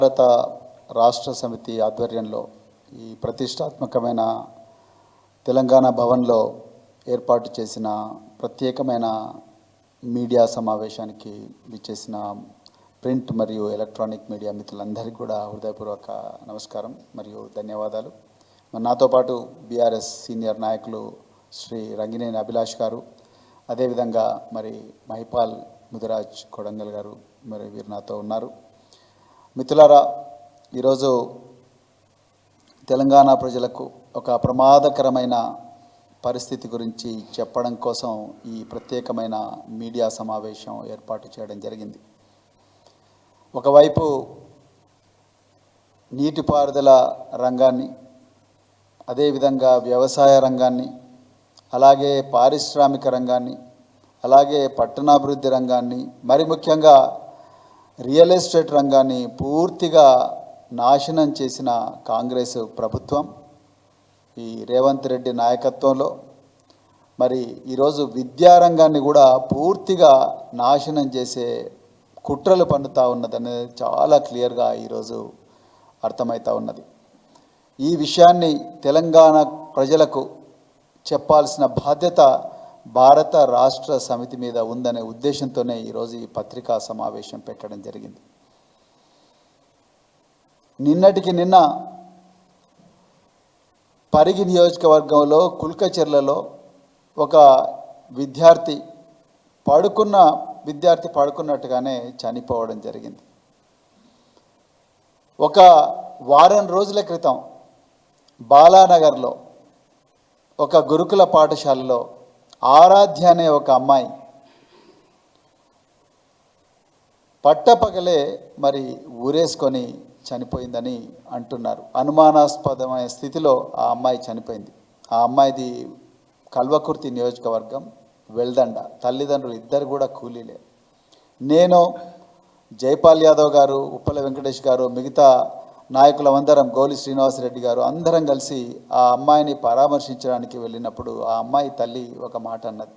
భారత రాష్ట్ర సమితి ఆధ్వర్యంలో ఈ ప్రతిష్టాత్మకమైన తెలంగాణ భవన్లో ఏర్పాటు చేసిన ప్రత్యేకమైన మీడియా సమావేశానికి విచ్చేసిన ప్రింట్ మరియు ఎలక్ట్రానిక్ మీడియా మిత్రులందరికీ కూడా హృదయపూర్వక నమస్కారం మరియు ధన్యవాదాలు. నాతో పాటు బీఆర్ఎస్ సీనియర్ నాయకులు శ్రీ రంగినేని అభిలాష్ గారు, అదేవిధంగా మరి మహిపాల్ ముదిరాజ్ కొడంగల్ గారు మరి వీరు నాతో ఉన్నారు. మిత్రులారా, ఈరోజు తెలంగాణ ప్రజలకు ఒక ప్రమాదకరమైన పరిస్థితి గురించి చెప్పడం కోసం ఈ ప్రత్యేకమైన మీడియా సమావేశం ఏర్పాటు చేయడం జరిగింది. ఒకవైపు నీటిపారుదల రంగాన్ని, అదేవిధంగా వ్యవసాయ రంగాన్ని, అలాగే పారిశ్రామిక రంగాన్ని, అలాగే పట్టణాభివృద్ధి రంగాన్ని, మరి ముఖ్యంగా రియల్ ఎస్టేట్ రంగాన్ని పూర్తిగా నాశనం చేసిన కాంగ్రెస్ ప్రభుత్వం ఈ రేవంత్ రెడ్డి నాయకత్వంలో మరి ఈరోజు విద్యారంగాన్ని కూడా పూర్తిగా నాశనం చేసే కుట్రలు పన్నుతూ ఉన్నదనేది చాలా క్లియర్గా ఈరోజు అర్థమవుతూ ఉన్నది. ఈ విషయాన్ని తెలంగాణ ప్రజలకు చెప్పాల్సిన బాధ్యత భారత రాష్ట్ర సమితి మీద ఉందనే ఉద్దేశంతోనే ఈరోజు ఈ పత్రికా సమావేశం పెట్టడం జరిగింది. నిన్నటికి నిన్న పరిగి నియోజకవర్గంలో కుల్కచెర్లలో ఒక విద్యార్థి పడుకున్నట్టుగానే చనిపోవడం జరిగింది. ఒక వారం రోజుల క్రితం బాలానగర్లో ఒక గురుకుల పాఠశాలలో ఆరాధ్య అనే ఒక అమ్మాయి పట్టపగలే మరి ఊరేసుకొని చనిపోయిందని అంటున్నారు. అనుమానాస్పదమైన స్థితిలో ఆ అమ్మాయి చనిపోయింది. ఆ అమ్మాయిది కల్వకుర్తి నియోజకవర్గం వెల్దండ. తల్లిదండ్రులు ఇద్దరు కూడా కూలీలే. నేను, జైపాల్ యాదవ్ గారు, ఉప్పల వెంకటేష్ గారు, మిగతా నాయకులందరం, గోలి శ్రీనివాసరెడ్డి గారు అందరం కలిసి ఆ అమ్మాయిని పరామర్శించడానికి వెళ్ళినప్పుడు ఆ అమ్మాయి తల్లి ఒక మాట అన్నది.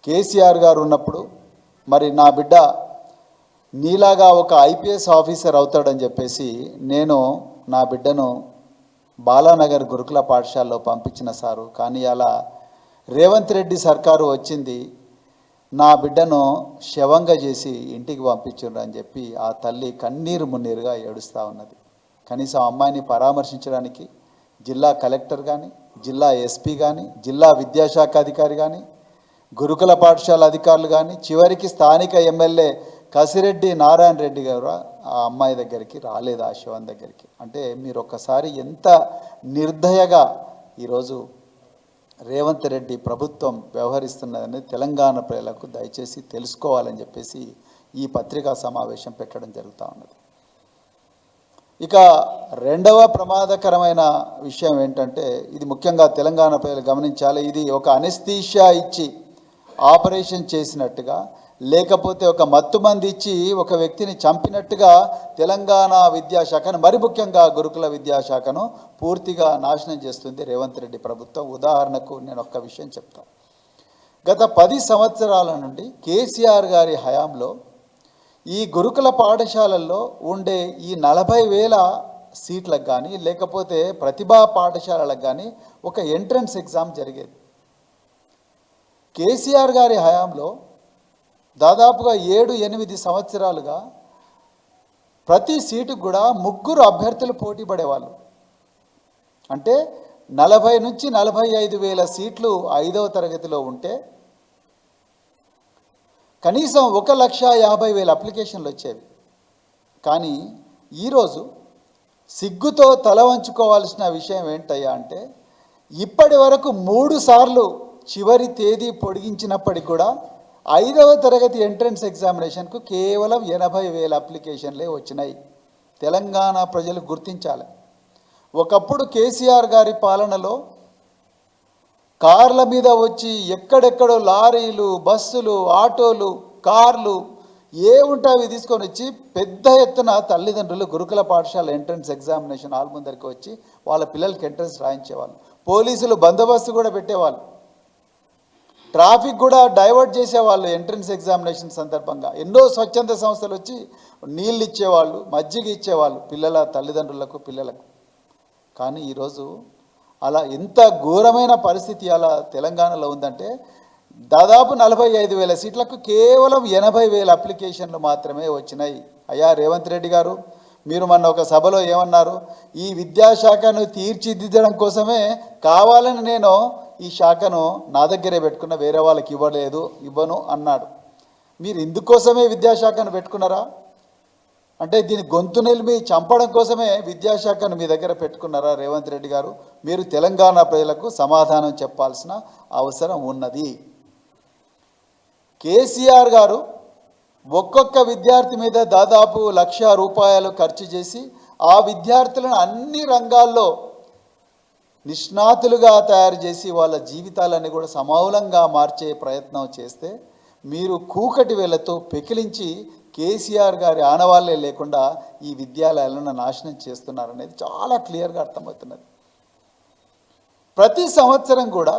కేసీఆర్ గారు ఉన్నప్పుడు మరి నా బిడ్డ నీలాగా ఒక ఐపీఎస్ ఆఫీసర్ అవుతాడని చెప్పేసి నేను నా బిడ్డను బాలానగర్ గురుకుల పాఠశాలలో పంపించిన సారు, కానీ అలా రేవంత్ రెడ్డి సర్కారు వచ్చింది, నా బిడ్డను శవంగా చేసి ఇంటికి పంపించారు అని చెప్పి ఆ తల్లి కన్నీరు మున్నీరుగా ఏడుస్తూ ఉన్నది. కనీసం అమ్మాయిని పరామర్శించడానికి జిల్లా కలెక్టర్ కానీ, జిల్లా ఎస్పీ కానీ, జిల్లా విద్యాశాఖ అధికారి కానీ, గురుకుల పాఠశాల అధికారులు కానీ, చివరికి స్థానిక ఎమ్మెల్యే కసిరెడ్డి నారాయణ రెడ్డి గారు ఆ అమ్మాయి దగ్గరికి రాలేదు, ఆ శవం దగ్గరికి. అంటే మీరు ఒక్కసారి ఎంత నిర్దయగా ఈరోజు రేవంత్ రెడ్డి ప్రభుత్వం వ్యవహరిస్తున్నదని తెలంగాణ ప్రజలకు దయచేసి తెలుసుకోవాలని చెప్పేసి ఈ పత్రికా సమావేశం పెట్టడం జరుగుతూ ఉన్నది. ఇక రెండవ ప్రమాదకరమైన విషయం ఏంటంటే, ఇది ముఖ్యంగా తెలంగాణ ప్రజలు గమనించాలి. ఇది ఒక అనెస్థీషియా ఇచ్చి ఆపరేషన్ చేసినట్టుగా, లేకపోతే ఒక మత్తుమంది ఇచ్చి ఒక వ్యక్తిని చంపినట్టుగా తెలంగాణ విద్యాశాఖను, మరి ముఖ్యంగా గురుకుల విద్యాశాఖను పూర్తిగా నాశనం చేస్తుంది రేవంత్ రెడ్డి ప్రభుత్వం. ఉదాహరణకు నేను ఒక్క విషయం చెప్తాను. గత 10 సంవత్సరాల నుండి కేసీఆర్ గారి హయాంలో ఈ గురుకుల పాఠశాలల్లో ఉండే ఈ 40,000 సీట్లకు కానీ, లేకపోతే ప్రతిభా పాఠశాలలకు కానీ ఒక ఎంట్రన్స్ ఎగ్జామ్ జరిగేది. కేసీఆర్ గారి హయాంలో దాదాపుగా 7-8 సంవత్సరాలుగా ప్రతి సీటుకు కూడా 3 అభ్యర్థులు పోటీ పడేవాళ్ళు. అంటే 40 నుంచి 45,000 సీట్లు 5వ తరగతిలో ఉంటే కనీసం 1,50,000 అప్లికేషన్లు వచ్చేవి. కానీ ఈరోజు సిగ్గుతో తల వంచుకోవాల్సిన విషయం ఏంటయ్యా అంటే, ఇప్పటి వరకు 3 సార్లు చివరి తేదీ పొడిగించినప్పటికి కూడా 5వ తరగతి ఎంట్రన్స్ ఎగ్జామినేషన్కు కేవలం 80,000 అప్లికేషన్లే వచ్చినాయి. తెలంగాణ ప్రజలు గుర్తించాలి. ఒకప్పుడు కేసీఆర్ గారి పాలనలో కార్ల మీద వచ్చి ఎక్కడెక్కడో లారీలు, బస్సులు, ఆటోలు, కార్లు ఏ ఉంటే అవి తీసుకొని వచ్చి పెద్ద ఎత్తున తల్లిదండ్రులు గురుకుల పాఠశాల ఎంట్రన్స్ ఎగ్జామినేషన్ హాల్ ముందరికి వచ్చి వాళ్ళ పిల్లలకి ఎంట్రన్స్ రాయించేవాళ్ళు. పోలీసులు బందోబస్తు కూడా పెట్టేవాళ్ళు. ట్రాఫిక్ కూడా డైవర్ట్ చేసేవాళ్ళు ఎంట్రన్స్ ఎగ్జామినేషన్ సందర్భంగా. ఎన్నో స్వచ్ఛంద సంస్థలు వచ్చి నీళ్ళు ఇచ్చేవాళ్ళు, మజ్జిగ ఇచ్చేవాళ్ళు పిల్లల తల్లిదండ్రులకు, పిల్లలకు. కానీ ఈరోజు అలా ఎంత ఘోరమైన పరిస్థితి అలా తెలంగాణలో ఉందంటే దాదాపు 45,000 సీట్లకు కేవలం 80,000 అప్లికేషన్లు మాత్రమే వచ్చినాయి. అయ్యా రేవంత్ రెడ్డి గారు, మీరు మొన్న ఒక సభలో ఏమన్నారు? ఈ విద్యాశాఖను తీర్చిదిద్దడం కోసమే కావాలని నేను ఈ శాఖను నా దగ్గరే పెట్టుకున్న, వేరే వాళ్ళకి ఇవ్వను అన్నాడు. మీరు ఇందుకోసమే విద్యాశాఖను పెట్టుకున్నారా? అంటే దీని గొంతు నిలిమి చంపడం కోసమే విద్యాశాఖను మీ దగ్గర పెట్టుకున్నారా రేవంత్ రెడ్డి గారు? మీరు తెలంగాణ ప్రజలకు సమాధానం చెప్పాల్సిన అవసరం ఉన్నది. కేసీఆర్ గారు ఒక్కొక్క విద్యార్థి మీద దాదాపు ₹1,00,000 ఖర్చు చేసి ఆ విద్యార్థులను అన్ని రంగాల్లో నిష్ణాతులుగా తయారు చేసి వాళ్ళ జీవితాలన్నీ కూడా సమూలంగా మార్చే ప్రయత్నం చేస్తే మీరు కూకటి వేళ్లతో పెకిలించి కేసీఆర్ గారి ఆనవాళ్ళే లేకుండా ఈ విద్యాలయాలను నాశనం చేస్తున్నారనేది చాలా క్లియర్గా అర్థమవుతున్నది. ప్రతి సంవత్సరం కూడా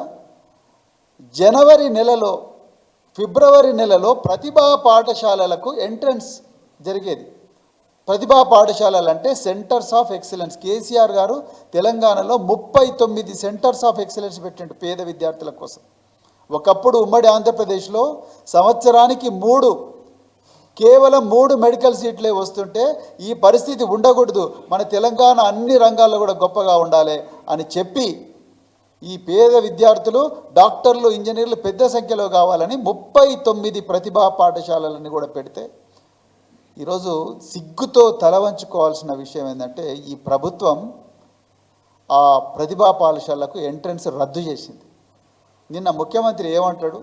జనవరి నెలలో, ఫిబ్రవరి నెలలో ప్రతిభా పాఠశాలలకు ఎంట్రన్స్ జరిగేది. ప్రతిభా పాఠశాలలు అంటే సెంటర్స్ ఆఫ్ ఎక్సలెన్స్. కేసీఆర్ గారు తెలంగాణలో 39 సెంటర్స్ ఆఫ్ ఎక్సలెన్స్ పెట్టిండు పేద విద్యార్థుల కోసం. ఒకప్పుడు ఉమ్మడి ఆంధ్రప్రదేశ్లో సంవత్సరానికి కేవలం 3 మెడికల్ సీట్లే వస్తుంటే ఈ పరిస్థితి ఉండకూడదు, మన తెలంగాణ అన్ని రంగాల్లో కూడా గొప్పగా ఉండాలి అని చెప్పి ఈ పేద విద్యార్థులు డాక్టర్లు, ఇంజనీర్లు పెద్ద సంఖ్యలో కావాలని 39 ప్రతిభా పాఠశాలలని కూడా పెడితే ఈరోజు సిగ్గుతో తల వంచుకోవాల్సిన విషయం ఏంటంటే ఈ ప్రభుత్వం ఆ ప్రతిభా పాఠశాలకు ఎంట్రన్స్ రద్దు చేసింది. నిన్న ముఖ్యమంత్రి ఏమంటాడు?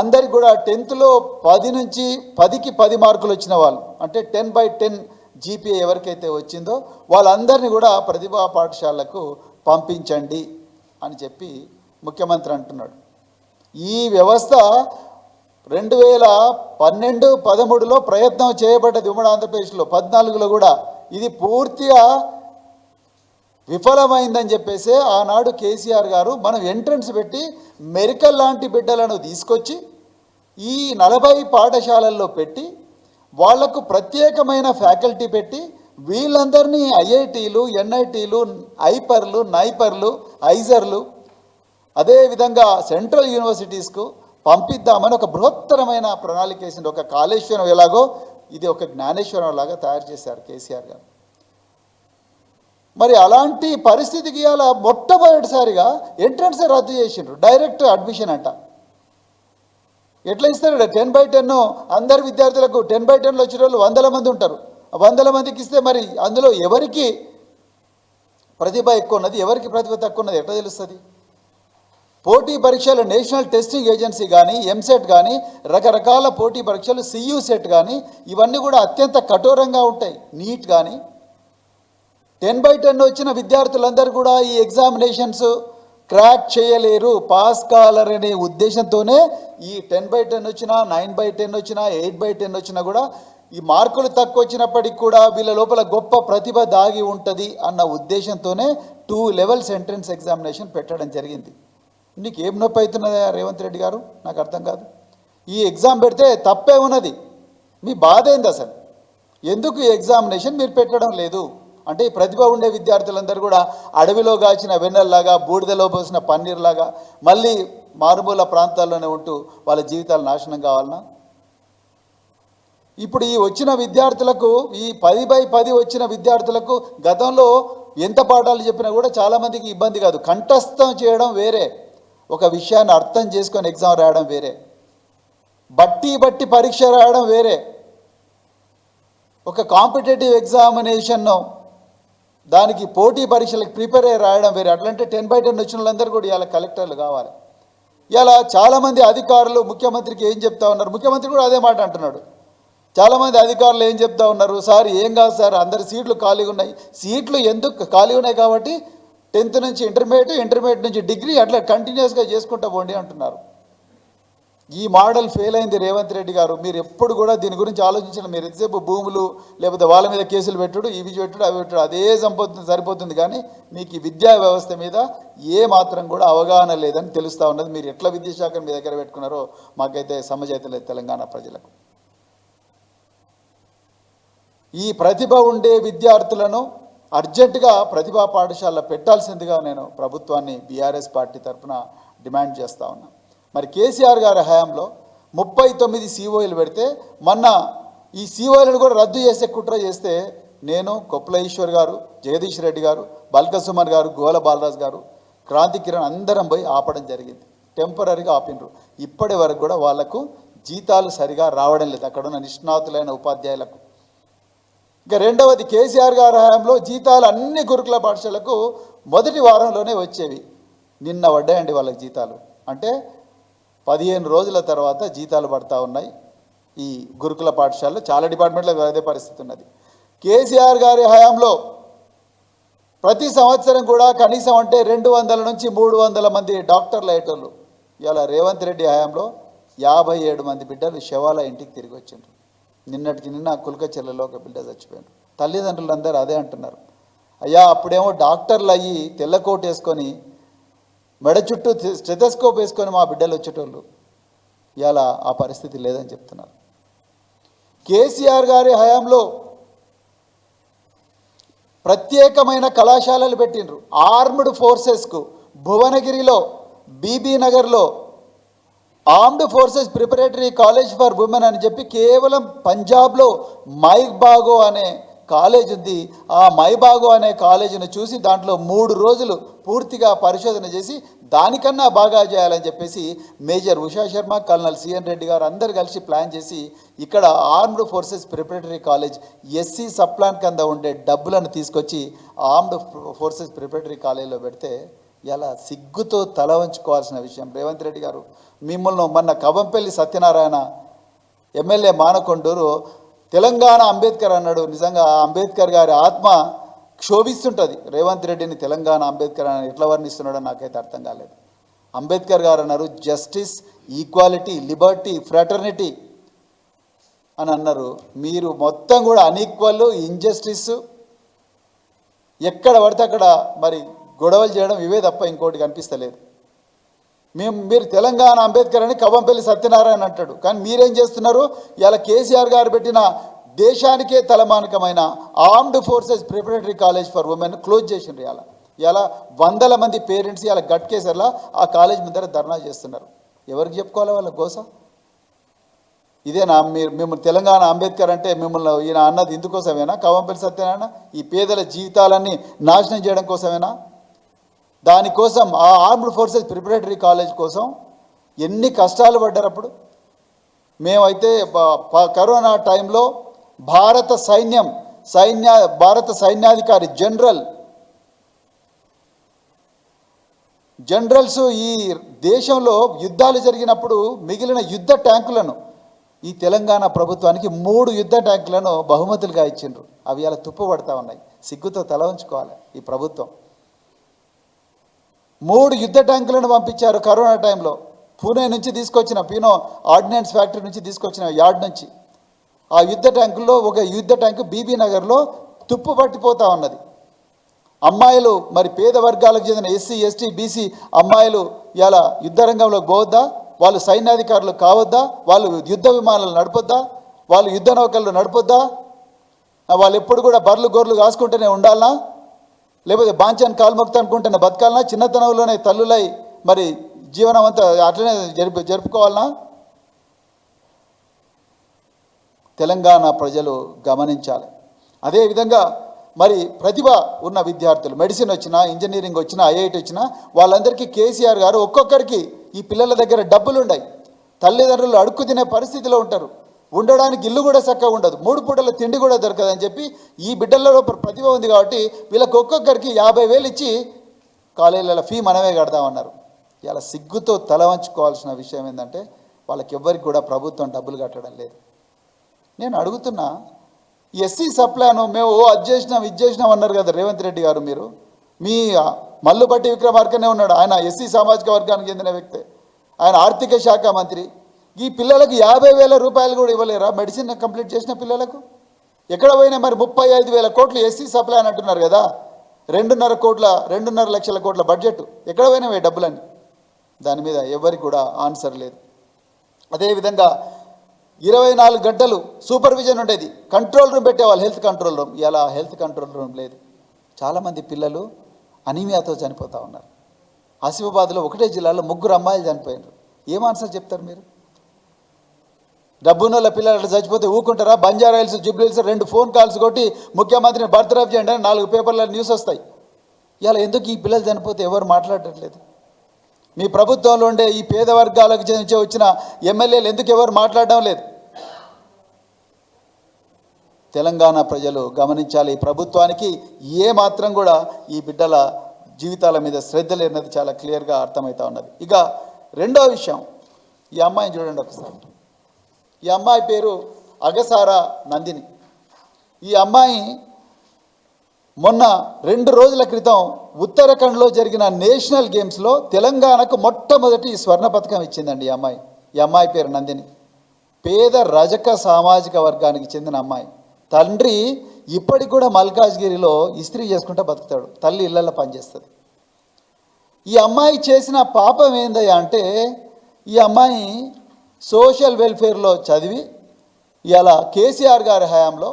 అందరికి కూడా 10th లో 10 నుంచి 10కి 10 మార్కులు వచ్చిన వాళ్ళు, అంటే 10/10 జీపీఏ ఎవరికైతే వచ్చిందో వాళ్ళందరినీ కూడా ప్రతిభా పాఠశాలకు పంపించండి అని చెప్పి ముఖ్యమంత్రి అంటున్నాడు. ఈ వ్యవస్థ 2012-13లో ప్రయత్నం చేయబడ్డది ఉమ్మడి ఆంధ్రప్రదేశ్లో. 14లో కూడా ఇది పూర్తిగా విఫలమైందని చెప్పేసి ఆనాడు కేసీఆర్ గారు మనం ఎంట్రన్స్ పెట్టి మెరికల్ లాంటి బిడ్డలను తీసుకొచ్చి ఈ 40 పాఠశాలల్లో పెట్టి వాళ్లకు ప్రత్యేకమైన ఫ్యాకల్టీ పెట్టి వీళ్ళందరినీ ఐఐటీలు, ఎన్ఐటీలు, ఐపర్లు, నైపర్లు, ఐజర్లు, అదేవిధంగా సెంట్రల్ యూనివర్సిటీస్కు పంపిద్దామని ఒక బృహత్తరమైన ప్రణాళిక వేసింది. ఒక కాళేశ్వరం ఎలాగో ఇది ఒక జ్ఞానేశ్వరం లాగా తయారు చేశారు కేసీఆర్ గారు. మరి అలాంటి పరిస్థితికి అలా మొట్టమొదటిసారిగా ఎంట్రన్స్ రద్దు చేసిండ్రు. డైరెక్ట్ అడ్మిషన్ అంట. ఎట్లా ఇస్తారు? 10/10 అందరు విద్యార్థులకు 10/10లో వచ్చిన వాళ్ళు 100 మంది ఉంటారు. 100 మందికి ఇస్తే మరి అందులో ఎవరికి ప్రతిభ ఎక్కువ ఉన్నది, ఎవరికి ప్రతిభ తక్కువ ఉన్నది ఎట్లా తెలుస్తుంది? పోటీ పరీక్షలు నేషనల్ టెస్టింగ్ ఏజెన్సీ కానీ, ఎంసెట్ కానీ, రకరకాల పోటీ పరీక్షలు, CUSET కానీ ఇవన్నీ కూడా అత్యంత కఠోరంగా ఉంటాయి. నీట్ కానీ 10/10 వచ్చిన విద్యార్థులందరూ కూడా ఈ ఎగ్జామినేషన్స్ క్రాక్ చేయలేరు, పాస్ కావాలనే ఉద్దేశంతోనే ఈ 10/10 వచ్చినా, 9/10 వచ్చినా, 8/10 వచ్చినా కూడా ఈ మార్కులు తక్కువ వచ్చినప్పటికి కూడా వీళ్ళ లోపల గొప్ప ప్రతిభ దాగి ఉంటుంది అన్న ఉద్దేశంతోనే 2 levels ఎంట్రన్స్ ఎగ్జామినేషన్ పెట్టడం జరిగింది. నీకు ఏం నొప్పి అవుతున్నదా రేవంత్ రెడ్డి గారు? నాకు అర్థం కాదు. ఈ ఎగ్జామ్ పెడితే తప్పే ఉన్నది, మీ బాధ ఏంది అసలు? ఎందుకు ఈ ఎగ్జామినేషన్ మీరు పెట్టడం లేదు? అంటే ఈ ప్రతిభ ఉండే విద్యార్థులందరూ కూడా అడవిలో కాచిన వెన్నెల్లాగా, బూడిదలో పోసిన పన్నీర్లాగా మళ్ళీ మారుమూల ప్రాంతాల్లోనే ఉంటూ వాళ్ళ జీవితాలు నాశనం కావాలన్నా? ఇప్పుడు ఈ వచ్చిన విద్యార్థులకు, ఈ 10/10 వచ్చిన విద్యార్థులకు గతంలో ఎంత పాఠాలు చెప్పినా కూడా చాలామందికి ఇబ్బంది కాదు. కంఠస్థం చేయడం వేరే, ఒక విషయాన్ని అర్థం చేసుకొని ఎగ్జామ్ రాయడం వేరే, బట్టి పరీక్ష రాయడం వేరే, ఒక కాంపిటేటివ్ ఎగ్జామినేషన్ దానికి పోటీ పరీక్షలకు ప్రిపేర్ అయ్యి రాయడం వేరే. అట్లంటే 10/10 వచ్చిన వాళ్ళందరూ కూడా ఇలా కలెక్టర్లు కావాలి. ఇలా చాలామంది అధికారులు ముఖ్యమంత్రికి ఏం చెప్తా ఉన్నారు? ముఖ్యమంత్రి కూడా అదే మాట అంటున్నాడు. చాలామంది అధికారులు ఏం చెప్తా ఉన్నారు? సార్ ఏం కాదు సార్, అందరి సీట్లు ఖాళీగా ఉన్నాయి. సీట్లు ఎందుకు ఖాళీ ఉన్నాయి కాబట్టి 10th నుంచి ఇంటర్మీడియట్ నుంచి డిగ్రీ అట్లా కంటిన్యూస్గా చేసుకుంటూ పోండి అంటున్నారు. ఈ మోడల్ ఫెయిల్ అయింది రేవంత్ రెడ్డి గారు. మీరు ఎప్పుడు కూడా దీని గురించి ఆలోచించండి. మీరు ఎంతసేపు భూములు లేకపోతే వాళ్ళ మీద కేసులు పెట్టుడు, ఇవి పెట్టుడు, అవి పెట్టుడు, అదే సరిపోతుంది. కానీ మీకు ఈ విద్యా వ్యవస్థ మీద ఏ మాత్రం కూడా అవగాహన లేదని తెలుస్తూ ఉన్నది. మీరు ఎట్లా విద్యాశాఖను మీ దగ్గర పెట్టుకున్నారో మాకైతే సమజైతే లేదు తెలంగాణ ప్రజలకు. ఈ ప్రతిభ ఉండే విద్యార్థులను అర్జెంటుగా ప్రతిభా పాఠశాల పెట్టాల్సిందిగా నేను ప్రభుత్వాన్ని బీఆర్ఎస్ పార్టీ తరఫున డిమాండ్ చేస్తూ ఉన్నా. మరి కేసీఆర్ గారి హయాంలో 39 COలు పెడితే మొన్న ఈ COలను కూడా రద్దు చేసే కుట్ర చేస్తే నేను, కొప్పుల ఈశ్వర్ గారు, జగదీష్ రెడ్డి గారు, బల్క సుమన్ గారు, గోల బాలరాజు గారు, క్రాంతి కిరణ్ అందరం పోయి ఆపడం జరిగింది. టెంపరీగా ఆపినరు. ఇప్పటి వరకు కూడా వాళ్లకు జీతాలు సరిగా రావడం లేదు అక్కడ ఉన్న నిష్ణాతులైన ఉపాధ్యాయులకు. ఇక రెండవది, కేసీఆర్ గారి హయాంలో జీతాలు అన్ని గురుకుల పాఠశాలకు మొదటి వారంలోనే వచ్చేవి. నిన్న పడ్డాయండి వాళ్ళకి జీతాలు. అంటే 15 రోజుల తర్వాత జీతాలు పడతా ఉన్నాయి ఈ గురుకుల పాఠశాలలో. చాలా డిపార్ట్మెంట్లో అదే పరిస్థితి ఉన్నది. కేసీఆర్ గారి హయాంలో ప్రతి సంవత్సరం కూడా కనీసం అంటే 200 నుంచి 300 మంది డాక్టర్లు అయ్యేటోళ్ళు. ఇలా రేవంత్ రెడ్డి హయాంలో 57 మంది బిడ్డలు శవాల ఇంటికి తిరిగి వచ్చిండ్రు. నిన్నటికి నిన్న కుల్కచెర్లలో ఒక బిడ్డ చచ్చిపోయారు. తల్లిదండ్రులందరూ అదే అంటున్నారు, అయ్యా అప్పుడేమో డాక్టర్లు అయ్యి తెల్లకోట్ వేసుకొని మెడ చుట్టూ స్టెథోస్కోప్ వేసుకొని మా బిడ్డలు వచ్చేటోళ్ళు. ఇలా ఆ పరిస్థితి లేదని చెప్తున్నారు. కేసీఆర్ గారి హయాంలో ప్రత్యేకమైన కళాశాలలు పెట్టిండ్రు. ఆర్మ్డ్ ఫోర్సెస్కు భువనగిరిలో, బీబీ నగర్లో armed forces preparatory college for women అని చెప్పి కేవలం పంజాబ్లో మైబాగో అనే కాలేజ్ ఉంది. ఆ మైబాగో అనే కాలేజీని చూసి దాంట్లో 3 రోజులు పూర్తిగా పరిశోధన చేసి దానికన్నా బాగా చేయాలని చెప్పేసి major Usha Sharma, colonel CN Reddy గారు అందరు కలిసి ప్లాన్ చేసి ఇక్కడ armed forces preparatory college SC sub plan కింద ఉండే డబ్బులను తీసుకొచ్చి ఆర్మ్డ్ ఫోర్సెస్ ప్రిపరేటరీ కాలేజీలో పెడితే ఇలా సిగ్గుతో తల వంచుకోవాల్సిన విషయం. రేవంత్ రెడ్డి గారు మిమ్మల్ని మొన్న కవంపల్లి సత్యనారాయణ ఎమ్మెల్యే మానకొండూరు తెలంగాణ అంబేద్కర్ అన్నాడు. నిజంగా అంబేద్కర్ గారి ఆత్మ క్షోభిస్తుంటుంది. రేవంత్ రెడ్డిని తెలంగాణ అంబేద్కర్ అని ఎట్లా వర్ణిస్తున్నాడో నాకైతే అర్థం కాలేదు. అంబేద్కర్ గారు అన్నారు జస్టిస్, ఈక్వాలిటీ, లిబర్టీ, ఫ్రాటర్నిటీ అని అన్నారు. మీరు మొత్తం కూడా అన్ఈక్వల్, ఇంజస్టిస్, ఎక్కడ పడితే అక్కడ మరి గొడవలు చేయడం ఇవే తప్ప ఇంకోటి కనిపిస్తలేదు. మీరు తెలంగాణ అంబేద్కర్ అని కవంపల్లి సత్యనారాయణ అంటాడు. కానీ మీరేం చేస్తున్నారు? ఇలా కేసీఆర్ గారు పెట్టిన దేశానికే తలమానికమైన armed forces preparatory college for women close చేసిండ్రు. ఇలా 100 మంది పేరెంట్స్ ఇలా గట్కేసర్లా ఆ కాలేజ్ ముందర ధర్నా చేస్తున్నారు. ఎవరికి చెప్పుకోవాలి వాళ్ళ గోస? ఇదేనా మిమ్మల్ని తెలంగాణ అంబేద్కర్ అంటే మిమ్మల్ని ఈయన అన్నది ఇందుకోసమేనా? కవంపల్లి సత్యనారాయణ ఈ పేదల జీవితాలన్నీ నాశనం చేయడం కోసమేనా? దానికోసం ఆ ఆర్మ్డ్ ఫోర్సెస్ ప్రిపరేటరీ కాలేజ్ కోసం ఎన్ని కష్టాలు పడ్డారు. అప్పుడు మేమైతే కరోనా టైంలో భారత సైన్యాధికారి జనరల్స్ ఈ దేశంలో యుద్ధాలు జరిగినప్పుడు మిగిలిన యుద్ధ ట్యాంకులను ఈ తెలంగాణ ప్రభుత్వానికి 3 యుద్ధ ట్యాంకులను బహుమతులుగా ఇచ్చిండ్రు. అవి అలా తుప్పుపడతా ఉన్నాయి. సిగ్గుతో తల ఉంచుకోవాలి ఈ ప్రభుత్వం. 3 యుద్ధ ట్యాంకులను పంపించారు కరోనా టైంలో. పూణే నుంచి తీసుకొచ్చిన పీనో ఆర్డినెన్స్ ఫ్యాక్టరీ నుంచి తీసుకొచ్చిన యార్డ్ నుంచి ఆ యుద్ధ ట్యాంకుల్లో ఒక యుద్ధ ట్యాంకు బీబీ నగర్లో తుప్పు పట్టిపోతూ ఉన్నది. అమ్మాయిలు మరి పేద వర్గాలకు చెందిన ఎస్సీ, ఎస్టీ, బీసీ అమ్మాయిలు ఇలా యుద్ధ రంగంలోకి పోవద్దా? వాళ్ళు సైన్యాధికారులు కావద్దా? వాళ్ళు యుద్ధ విమానాలు నడపొద్దా? వాళ్ళు యుద్ధ నౌకలు నడపొద్దా? వాళ్ళు ఎప్పుడు కూడా బర్లు గొర్రెలు కాసుకుంటూనే ఉండాలనా? లేకపోతే బాంచాన్ని కాలుమొక్త అనుకుంటున్న బతకాలనా? చిన్నతనంలోనే తల్లులై మరి జీవనం అంతా అట్లనే జరుపుకోవాలనా? తెలంగాణ ప్రజలు గమనించాలి. అదేవిధంగా మరి ప్రతిభ ఉన్న విద్యార్థులు, మెడిసిన్ వచ్చినా, ఇంజనీరింగ్ వచ్చినా, ఐఐటి వచ్చినా వాళ్ళందరికీ కేసీఆర్ గారు ఒక్కొక్కరికి ఈ పిల్లల దగ్గర డబ్బులు ఉన్నాయి. తల్లిదండ్రులు అడుక్కు తినే పరిస్థితిలో ఉంటారు. ఉండడానికి ఇల్లు కూడా చక్కగా ఉండదు. 3 పూటల తిండి కూడా దొరకదని చెప్పి ఈ బిడ్డలలో ప్రతిభ ఉంది కాబట్టి వీళ్ళకి ఒక్కొక్కరికి 50,000 ఇచ్చి కాలేజీల ఫీ మనమే కడదామన్నారు. ఇలా సిగ్గుతో తల వంచుకోవాల్సిన విషయం ఏంటంటే వాళ్ళకి ఎవ్వరికి కూడా ప్రభుత్వం డబ్బులు కట్టడం లేదు. నేను అడుగుతున్నా, ఎస్సీ సప్లాను మేము అది చేసినాం ఇది చేసినాం అన్నారు కదా రేవంత్ రెడ్డి గారు. మీరు మీ మల్లుబట్టి విక్రమార్కనే ఉన్నాడు. ఆయన ఎస్సీ సామాజిక వర్గానికి చెందిన వ్యక్తే. ఆయన ఆర్థిక శాఖ మంత్రి. ఈ పిల్లలకు 50,000 రూపాయలు కూడా ఇవ్వలేరా మెడిసిన్ కంప్లీట్ చేసిన పిల్లలకు? ఎక్కడ పోయినా మరి 35,000 కోట్లు ఎస్సీ సప్లై అని అంటున్నారు కదా, 2.5 లక్షల కోట్ల బడ్జెట్ ఎక్కడ పోయినాయి డబ్బులని? దాని మీద ఎవరికి కూడా ఆన్సర్ లేదు. అదేవిధంగా 24 గంటలు సూపర్విజన్ ఉండేది, కంట్రోల్ రూమ్ పెట్టేవాళ్ళు, హెల్త్ కంట్రోల్ రూమ్. ఇలా హెల్త్ కంట్రోల్ రూమ్ లేదు. చాలామంది పిల్లలు అనీమియాతో చనిపోతూ ఉన్నారు. ఆసిఫాబాద్లో ఒకటే జిల్లాలో 3 అమ్మాయిలు చనిపోయినారు. ఏం ఆన్సర్ చెప్తారు మీరు? డబ్బున్నోళ్ళ పిల్లలు అట్లా చచ్చిపోతే ఊరుకుంటారా? Banjara hills, Jubilee hills 2 phone calls కొట్టి ముఖ్యమంత్రిని బర్తరఫ్ చేయండి అని 4 పేపర్ల న్యూస్ వస్తాయి. ఇలా ఎందుకు ఈ పిల్లలు చనిపోతే ఎవరు మాట్లాడట్లేదు? మీ ప్రభుత్వంలో ఉండే ఈ పేద వర్గాలకు వచ్చిన ఎమ్మెల్యేలు ఎందుకు ఎవరు మాట్లాడడం లేదు? తెలంగాణ ప్రజలు గమనించాలి, ఈ ప్రభుత్వానికి ఏ మాత్రం కూడా ఈ బిడ్డల జీవితాల మీద శ్రద్ధ లేనది చాలా క్లియర్గా అర్థమవుతా ఉన్నది. ఇక రెండో విషయం, ఈ అమ్మాయిని చూడండి ఒకసారి. ఈ అమ్మాయి పేరు అగసార నందిని. ఈ అమ్మాయి మొన్న 2 రోజుల క్రితం ఉత్తరాఖండ్లో జరిగిన నేషనల్ గేమ్స్లో తెలంగాణకు మొట్టమొదటి స్వర్ణ పథకం ఇచ్చిందండి ఈ అమ్మాయి. ఈ అమ్మాయి పేరు నందిని. పేద రజక సామాజిక వర్గానికి చెందిన అమ్మాయి. తండ్రి ఇప్పటికి కూడా మల్కాజ్గిరిలో ఇస్త్రీ చేసుకుంటూ బతుకుతాడు, తల్లి ఇళ్లలో పనిచేస్తుంది. ఈ అమ్మాయి చేసిన పాపం ఏందయ్యా అంటే, ఈ అమ్మాయి సోషల్ వెల్ఫేర్లో చదివి ఇలా కేసీఆర్ గారి హయాంలో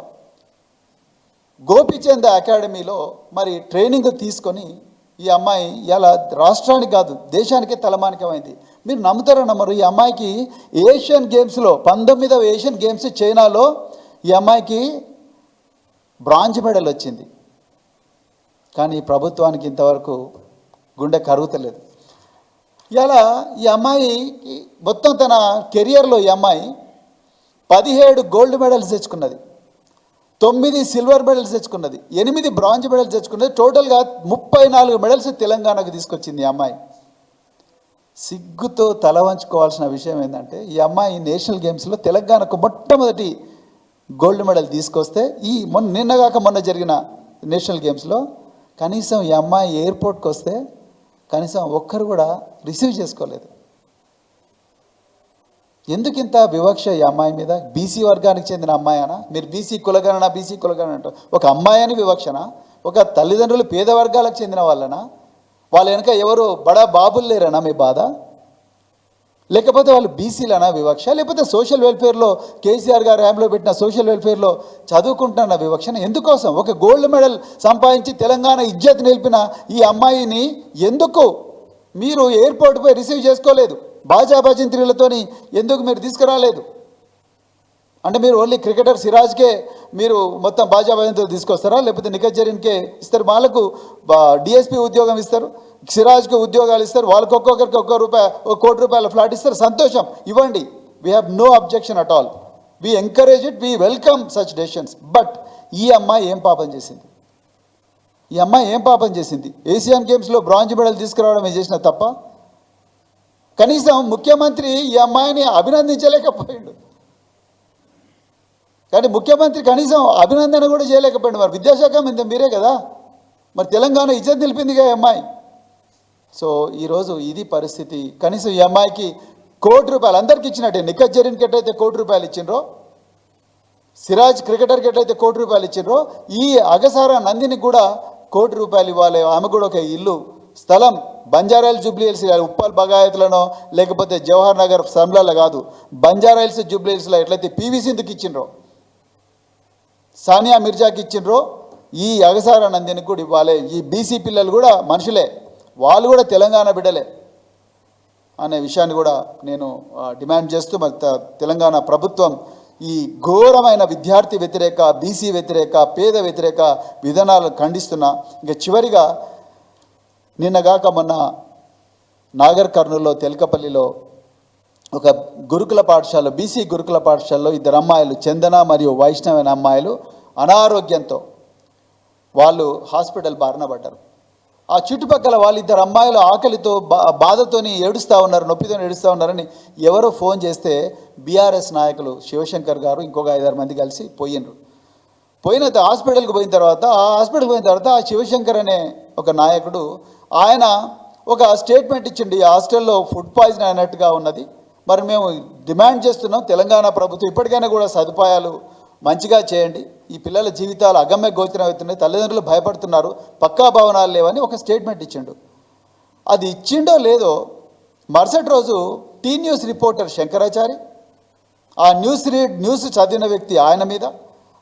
గోపిచంద్ అకాడమీలో మరి ట్రైనింగ్ తీసుకొని ఈ అమ్మాయి ఇలా రాష్ట్రానికి కాదు దేశానికే తలమానికమైంది. మీరు నమ్ముతారో నమ్మరు, ఈ అమ్మాయికి ఏషియన్ గేమ్స్లో 19వ ఏషియన్ గేమ్స్ చైనాలో ఈ అమ్మాయికి బ్రాంజ్ మెడల్ వచ్చింది. కానీ ప్రభుత్వానికి ఇంతవరకు గుండె కరుగుతలేదు. ఇలా ఈ అమ్మాయి మొత్తం తన కెరియర్లో ఈ అమ్మాయి 17 గోల్డ్ మెడల్స్ తెచ్చుకున్నది, 9 సిల్వర్ మెడల్స్ తెచ్చుకున్నది, 8 బ్రాంజ్ మెడల్స్ తెచ్చుకున్నది. టోటల్గా 34 మెడల్స్ తెలంగాణకు తీసుకొచ్చింది ఈ అమ్మాయి. సిగ్గుతో తల వంచుకోవాల్సిన విషయం ఏంటంటే, ఈ అమ్మాయి నేషనల్ గేమ్స్లో తెలంగాణకు మొట్టమొదటి గోల్డ్ మెడల్ తీసుకొస్తే మొన్న జరిగిన నేషనల్ గేమ్స్లో కనీసం ఈ అమ్మాయి ఎయిర్పోర్ట్కి వస్తే కనీసం ఒక్కరు కూడా రిసీవ్ చేసుకోలేదు. ఎందుకు ఇంత వివక్ష ఈ అమ్మాయి మీద? బీసీ వర్గానికి చెందిన అమ్మాయినా? మీరు బీసీ కులగణన అంటారు. ఒక అమ్మాయి అని వివక్షనా? ఒక తల్లిదండ్రులు పేద వర్గాలకు చెందిన వాళ్ళనా? వాళ్ళ వెనక ఎవరు బడా బాబులు లేరనా మీ బాధ? లేకపోతే వాళ్ళు బీసీలనా వివక్ష? లేకపోతే సోషల్ వెల్ఫేర్లో కేసీఆర్ గారు హయాంలో పెట్టిన సోషల్ వెల్ఫేర్లో చదువుకుంటున్న వివక్షన? ఎందుకోసం? ఒక గోల్డ్ మెడల్ సంపాదించి తెలంగాణ ఇజ్జత్ నిలిపిన ఈ అమ్మాయిని ఎందుకు మీరు ఎయిర్పోర్ట్పై రిసీవ్ చేసుకోలేదు? బాజా భజంత్రీలతోని ఎందుకు మీరు తీసుకురాలేదు? అంటే మీరు ఓన్లీ క్రికెటర్ సిరాజ్కే మీరు మొత్తం బాజా భజంత్రీలు తీసుకొస్తారా? లేకపోతే నిఖత్ జరీన్కే ఇస్తారు? వాళ్ళకు డిఎస్పీ ఉద్యోగం ఇస్తారు, సిరాజ్కి ఉద్యోగాలు ఇస్తారు, వాళ్ళకి ఒక్కొక్కరికి ₹1 కోటి ఫ్లాట్ ఇస్తారు. సంతోషం, ఇవ్వండి. We have no objection at all. We encourage it, we welcome such decisions. But ఈ అమ్మాయి ఏం పాపం చేసింది? ఈ అమ్మాయి ఏం పాపం చేసింది? ఏషియన్ గేమ్స్లో బ్రాంజ్ మెడల్ తీసుకురావడం చేసిన తప్ప? కనీసం ముఖ్యమంత్రి ఈ అమ్మాయిని అభినందించలేకపోయాడు. కానీ ముఖ్యమంత్రి కనీసం అభినందన కూడా చేయలేకపోయాడు. మరి విద్యాశాఖ మంత్రి మీరే కదా, మరి తెలంగాణ ఇజ్జత్ నిలిపిందిగా ఈ అమ్మాయి. సో ఈరోజు ఇది పరిస్థితి. కనీసం ఈ అమ్మాయికి ₹1 కోటి అందరికీ ఇచ్చినట్టే. నిఖత్ జరీన్కి ఎట్లయితే ₹1 కోటి ఇచ్చిండ్రో, సిరాజ్ క్రికెటర్కి ఎట్లయితే ₹1 కోటి ఇచ్చిండ్రో, ఈ అగసార నందినికి కూడా ₹1 కోటి ఇవ్వాలి. ఆమె కూడా ఒక ఇల్లు, స్థలం బంజారాయిల్స్, జూబ్లీ హిల్స్, ఉప్పల్ బగాయత్లను లేకపోతే జవహర్ నగర్ సంబ్లాలో కాదు, బంజారాయిల్స్ జూబ్లీ హిల్స్లో ఎట్లయితే పివి సింధుకి ఇచ్చిండ్రో, సానియా మిర్జాకి ఇచ్చిండ్రో, ఈ అగసార నందినికి కూడా ఇవ్వాలి. ఈ బీసీ పిల్లలు కూడా మనుషులే, వాళ్ళు కూడా తెలంగాణ బిడ్డలే అనే విషయాన్ని కూడా నేను డిమాండ్ చేస్తూ, మరి తెలంగాణ ప్రభుత్వం ఈ ఘోరమైన విద్యార్థి వ్యతిరేక, బీసీ వ్యతిరేక, పేద వ్యతిరేక విధానాలను ఖండిస్తున్నా. ఇంకా చివరిగా నిన్నగాక మొన్న నాగర్ కర్నూల్లో తెలకపల్లిలో ఒక గురుకుల పాఠశాల, బీసీ గురుకుల పాఠశాలలో 2 అమ్మాయిలు, చందన మరియు వైష్ణవ్ అనే అమ్మాయిలు అనారోగ్యంతో వాళ్ళు హాస్పిటల్ బారిన పడ్డారు. ఆ చుట్టుపక్కల వాళ్ళు 2 అమ్మాయిలు ఆకలితో బాధతోని ఏడుస్తూ ఉన్నారు, నొప్పితో ఏడుస్తూ ఉన్నారని ఎవరో ఫోన్ చేస్తే బీఆర్ఎస్ నాయకులు శివశంకర్ గారు ఇంకొక 5-6 మంది కలిసి పోయిన హాస్పిటల్కి పోయిన తర్వాత ఆ శివశంకర్ అనే ఒక నాయకుడు ఆయన ఒక స్టేట్మెంట్ ఇచ్చిండు. ఈ హాస్టల్లో ఫుడ్ పాయిజన్ అయినట్టుగా ఉన్నది, మరి మేము డిమాండ్ చేస్తున్నాం తెలంగాణ ప్రభుత్వం ఇప్పటికైనా కూడా సదుపాయాలు మంచిగా చేయండి. ఈ పిల్లల జీవితాలు అగమ్య గోచరం అవుతున్నాయి, తల్లిదండ్రులు భయపడుతున్నారు, పక్కా భవనాలు లేవని ఒక స్టేట్మెంట్ ఇచ్చిండు. అది ఇచ్చిండో లేదో మరుసటి రోజు టీ న్యూస్ రిపోర్టర్ శంకరాచారి, ఆ న్యూస్ చదివిన వ్యక్తి ఆయన మీద,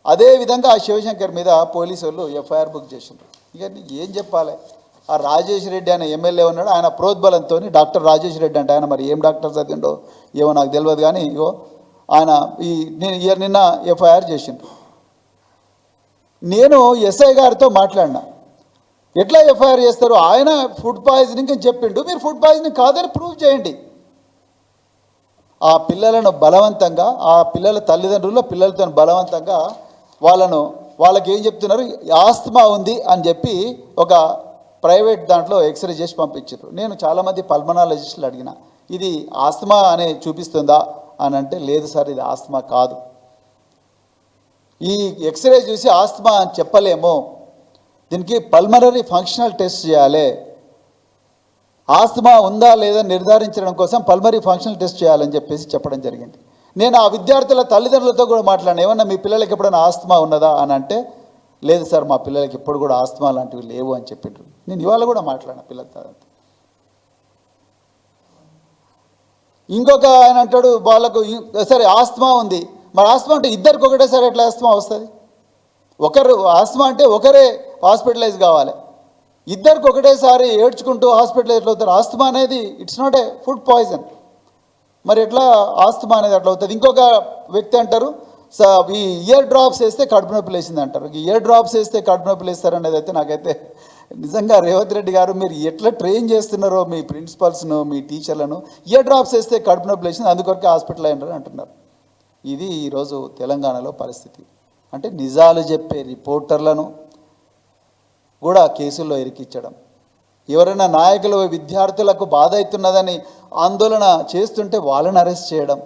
అదేవిధంగా ఆ శివశంకర్ మీద పోలీసు వాళ్ళు ఎఫ్ఐఆర్ బుక్ చేసిండ్రు. ఇక ఏం చెప్పాలి? ఆ రాజేష్ రెడ్డి అనే ఎమ్మెల్యే ఉన్నాడు, ఆయన ప్రోద్బలంతో డాక్టర్ రాజేష్ రెడ్డి అంటే ఆయన మరి ఏం డాక్టర్ చదివిండో ఏమో నాకు తెలియదు, కానీ ఇగో ఆయన నిన్న ఎఫ్ఐఆర్ చేసిండ్రు. నేను ఎస్ఐ గారితో మాట్లాడినా, ఎట్లా ఎఫ్ఐఆర్ చేస్తారు? ఆయన ఫుడ్ పాయిజనింగ్ అని చెప్పిండు, మీరు ఫుడ్ పాయిజనింగ్ కాదని ప్రూవ్ చేయండి. ఆ పిల్లలను బలవంతంగా, ఆ పిల్లల పిల్లలతో బలవంతంగా వాళ్ళకి ఏం చెప్తున్నారు, ఆస్తమా ఉంది అని చెప్పి ఒక ప్రైవేట్ దాంట్లో ఎక్స్రే చేసి పంపించారు. నేను చాలామంది పల్మనాలజిస్టులు అడిగిన, ఇది ఆస్తమా అనే చూపిస్తుందా అని అంటే, లేదు సార్ ఇది ఆస్తమా కాదు, ఈ ఎక్స్రే చూసి ఆస్తమా అని చెప్పలేము, దీనికి పల్మనరీ ఫంక్షనల్ టెస్ట్ చేయాలి, ఆస్తమా ఉందా లేదా నిర్ధారించడం కోసం పల్మనరీ ఫంక్షనల్ టెస్ట్ చేయాలని చెప్పేసి చెప్పడం జరిగింది. నేను ఆ విద్యార్థుల తల్లిదండ్రులతో కూడా మాట్లాడినా, ఏమన్నా మీ పిల్లలకి ఎప్పుడైనా ఆస్తమా ఉన్నదా అని అంటే, లేదు సార్ మా పిల్లలకి ఎప్పుడు కూడా ఆస్తమా లాంటివి లేవు అని చెప్పిండ్రు. నేను ఇవాళ కూడా మాట్లాడినా పిల్లలతో. ఇంకొక ఆయన అంటాడు వాళ్ళకు, సరే ఆస్తమా ఉంది, మరి ఆస్తమా అంటే ఇద్దరికి ఒకటేసారి ఎట్లా ఆస్తమా వస్తుంది? ఒకరు ఆస్తమా అంటే ఒకరే హాస్పిటలైజ్ కావాలి, ఇద్దరికి ఒకటేసారి ఏడ్చుకుంటూ హాస్పిటలైజ్ అవుతారు. ఆస్తమా అనేది it's not a food poison, మరి ఎట్లా ఆస్తమా అనేది అట్లా అవుతుంది? ఇంకొక వ్యక్తి అంటారు, ఈ ఇయర్ డ్రాప్స్ వేస్తే కడుపు నొప్పి లేచింది అంటారు. ఈ ఇయర్ డ్రాప్స్ వేస్తే కడుపు నొప్పి లేస్తారు అనేది అయితే నాకైతే నిజంగా రేవంత్ రెడ్డి గారు మీరు ఎట్లా ట్రైన్ చేస్తున్నారో మీ ప్రిన్సిపల్స్ను, మీ టీచర్లను, ఇయర్ డ్రాప్స్ వేస్తే కడుపు నొప్పి లేచింది అందుకొరకే హాస్పిటల్ అయినారు అంటున్నారు. ఇది ఈరోజు తెలంగాణలో పరిస్థితి. అంటే నిజాలు చెప్పే రిపోర్టర్లను కూడా కేసుల్లో ఇరికించడం, ఎవరైనా నాయకులు విద్యార్థులకు బాధ అవుతున్నదని ఆందోళన చేస్తుంటే వాళ్ళని అరెస్ట్ చేయడం.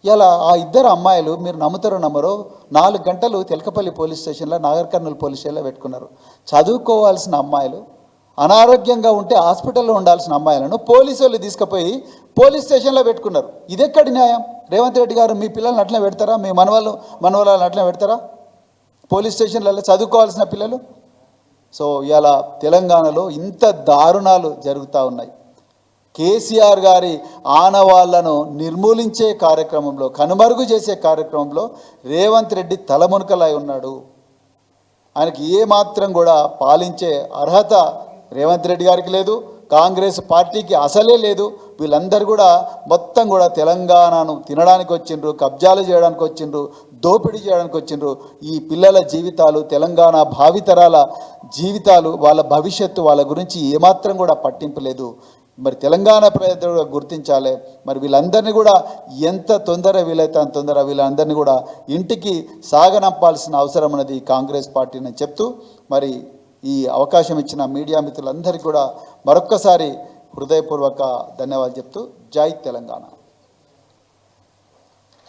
ఇలా ఆ ఇద్దరు అమ్మాయిలు, మీరు నమ్ముతారో నమ్మరో, 4 గంటలు తెలకపల్లి పోలీస్ స్టేషన్లో, నాగర్ కర్నూలు పోలీస్ స్టేషన్లో పెట్టుకున్నారు. చదువుకోవాల్సిన అమ్మాయిలు, అనారోగ్యంగా ఉంటే హాస్పిటల్లో ఉండాల్సిన అమ్మాయిలను పోలీసు వాళ్ళు తీసుకుపోయి పోలీస్ స్టేషన్లో పెట్టుకున్నారు. ఇదెక్కడి న్యాయం? రేవంత్ రెడ్డి గారు మీ పిల్లల్ని అట్లనే పెడతారా? మీ మనవళ్ళని అట్లనే పెడతారా పోలీస్ స్టేషన్లలో చదువుకోవాల్సిన పిల్లలు? సో ఇలా తెలంగాణలో ఇంత దారుణాలు జరుగుతూ ఉన్నాయి. కేసీఆర్ గారి ఆనవాళ్లను నిర్మూలించే కార్యక్రమంలో, కనుమరుగు చేసే కార్యక్రమంలో రేవంత్ రెడ్డి తలమునకలై ఉన్నాడు. ఆయనకి ఏమాత్రం కూడా పాలించే అర్హత రేవంత్ రెడ్డి గారికి లేదు, కాంగ్రెస్ పార్టీకి అసలే లేదు. వీళ్ళందరూ కూడా మొత్తం కూడా తెలంగాణను తినడానికి వచ్చిండ్రు, కబ్జాలు చేయడానికి వచ్చిండ్రు, దోపిడీ చేయడానికి వచ్చిండ్రు. ఈ పిల్లల జీవితాలు, తెలంగాణ భావితరాల జీవితాలు, వాళ్ళ భవిష్యత్తు, వాళ్ళ గురించి ఏమాత్రం కూడా పట్టింపు లేదు. మరి తెలంగాణ ప్రజలు గుర్తించాలి. మరి వీళ్ళందరినీ కూడా ఎంత తొందర వీలైతే అంత తొందర వీళ్ళందరినీ కూడా ఇంటికి సాగనంపాల్సిన అవసరం ఉన్నది కాంగ్రెస్ పార్టీని చెప్తూ, మరి ఈ అవకాశం ఇచ్చిన మీడియా మిత్రులందరికీ కూడా మరొక్కసారి హృదయపూర్వక ధన్యవాదాలు చెప్తూ, జై తెలంగాణ.